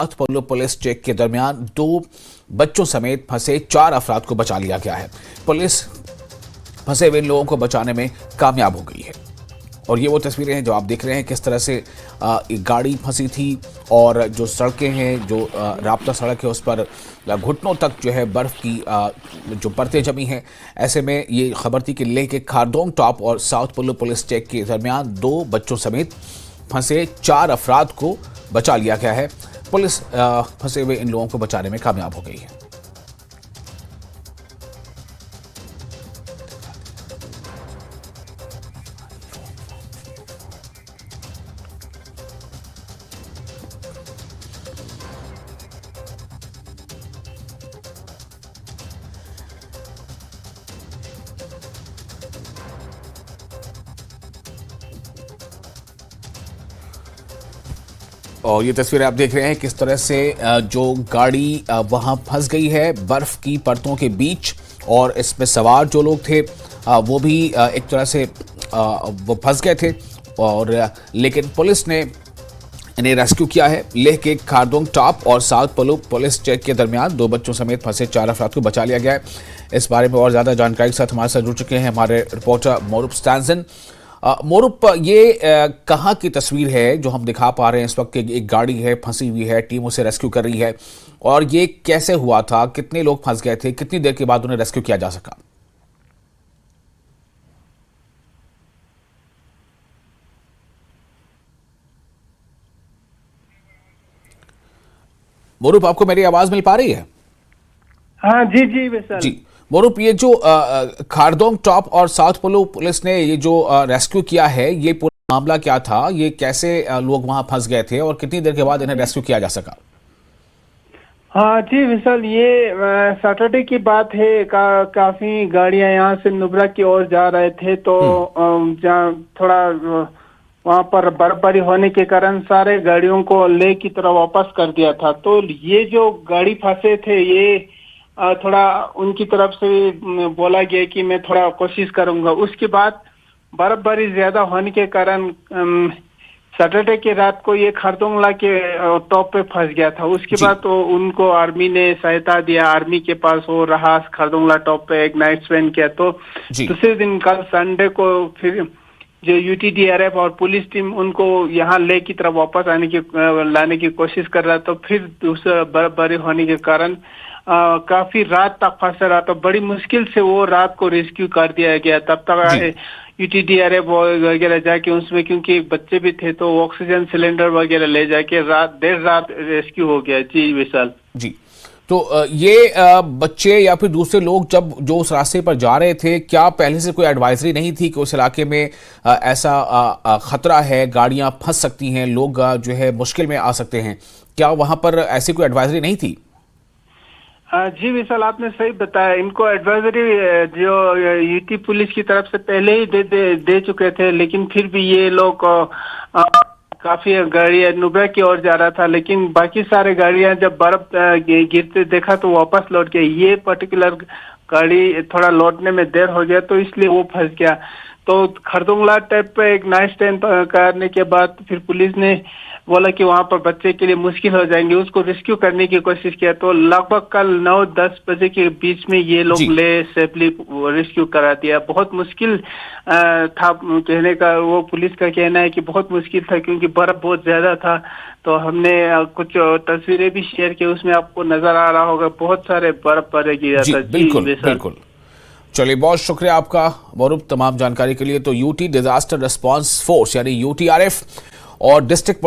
पल्लू police check के दरमियान 2 बच्चों समेत फंसे 4 अफराद को बचा लिया गया है। पुलिस फंसे हुए लोगों को बचाने में कामयाब हो गई है। और ये वो तस्वीरें हैं जो आप देख रहे हैं, किस तरह से एक गाड़ी फंसी थी और जो सड़कें हैं, जो राब्ता सड़क है, उस पर घुटनों तक जो है बर्फ़ की जो परतें जमी हैं। ऐसे में ये खबर थी कि लेह के खारदोंग टॉप और साउथ पल्लू पुलिस चेक के दरमियान 2 बच्चों समेत फंसे 4 अफराद को बचा लिया गया है। पुलिस फंसे हुए इन लोगों को बचाने में कामयाब हो गई है। और ये तस्वीरें आप देख रहे हैं किस तरह से जो गाड़ी वहां फंस गई है बर्फ की परतों के बीच, और इसमें सवार जो लोग थे वो भी एक तरह से वो फंस गए थे। और लेकिन पुलिस ने इन्हें रेस्क्यू किया है। लेह के खारदोंग टॉप और साउथ पल्लू पुलिस चेक के दरमियान 2 बच्चों समेत फंसे 4 अफराद को बचा लिया गया है। इस बारे में और ज्यादा जानकारी के साथ हमारे साथ जुड़ चुके हैं हमारे रिपोर्टर मोरूप स्टैंसन। मोरूप, ये कहाँ की तस्वीर है जो हम दिखा पा रहे हैं इस वक्त? एक गाड़ी है, फंसी हुई है, टीम उसे रेस्क्यू कर रही है, और ये कैसे हुआ था? कितने लोग फंस गए थे? कितनी देर के बाद उन्हें रेस्क्यू किया जा सका? मोरूप, आपको मेरी आवाज मिल पा रही है? हाँ जी जी विशाल जी मोरूप, ये जो खारदोंग टॉप और साउथ पल्लू पुलिस ने ये जो रेस्क्यू किया है, ये पूरा मामला क्या था? ये कैसे लोग वहां फंस गए थे और कितनी देर के बाद इन्हें रेस्क्यू किया जा सका? हाँ जी विशाल, ये सैटरडे की बात है। काफी गाड़ियां यहाँ से नुब्रा की ओर जा रहे थे, तो जहाँ थोड़ा वहाँ पर बर्फबारी होने के कारण सारे गाड़ियों को लेह की तरफ वापस कर दिया था। तो ये जो गाड़ी फंसे थे, ये थोड़ा उनकी तरफ से बोला गया कि मैं थोड़ा कोशिश करूंगा। उसके बाद बर्फबारी ज्यादा होने के कारण सैटरडे की रात को ये खारदोंगला के टॉप पे फंस गया था। उसके बाद तो उनको आर्मी ने सहायता दिया। आर्मी के पास वो रहा खारदोंगला टॉप पे, एक नाइट स्पेंड किया। तो दूसरे दिन कल संडे को फिर जो यूटीडीआरएफ और पुलिस टीम उनको यहाँ ले की तरफ वापस लाने की कोशिश कर रहा। तो फिर दूसरा बर्फबारी होने के कारण काफी रात तक फंसा रहा। तो बड़ी मुश्किल से वो रात को रेस्क्यू कर दिया गया। तब तक यूटीडीआरएफ वगैरह जाके उसमें, क्योंकि बच्चे भी थे, तो ऑक्सीजन सिलेंडर वगैरह ले जाके देर रात रेस्क्यू हो गया। जी विशाल जी, तो ये बच्चे या फिर दूसरे लोग जब जो उस रास्ते पर जा रहे थे, क्या पहले से कोई एडवाइजरी नहीं थी कि उस इलाके में ऐसा खतरा है, गाड़ियां फंस सकती हैं, लोग जो है मुश्किल में आ सकते हैं? क्या वहां पर ऐसी कोई एडवाइजरी नहीं थी? जी विशाल, आपने सही बताया। इनको एडवाइजरी जो यूटी पुलिस की तरफ से पहले ही दे चुके थे, लेकिन फिर भी ये लोग काफी गाड़ियां नुब्रा की ओर जा रहा था, लेकिन बाकी सारे गाड़ियां जब बर्फ गिरते देखा तो वापस लौट गए। ये पर्टिकुलर गाड़ी थोड़ा लौटने में देर हो गया, तो इसलिए वो फंस गया। तो खारदोंगला टाइप पे एक नाइट स्टैंड करने के बाद फिर पुलिस ने बोला कि वहां पर बच्चे के लिए मुश्किल हो जाएंगे, उसको रेस्क्यू करने की कोशिश किया। तो लगभग कल 9-10 बजे के बीच में ये लोग ले सेफली रेस्क्यू करा दिया। बहुत मुश्किल था कहने का, वो पुलिस का कहना है कि बहुत मुश्किल था, क्योंकि बर्फ बहुत ज्यादा था। तो हमने कुछ तस्वीरें भी शेयर की, उसमें आपको नजर आ रहा होगा बहुत सारे बर्फ पड़े गिरा था। बिल्कुल बिल्कुल। चलिए, बहुत शुक्रिया आपका मोरूप तमाम जानकारी के लिए। तो यूटी डिजास्टर रिस्पांस फोर्स यानी यूटीआरएफ और डिस्ट्रिक्ट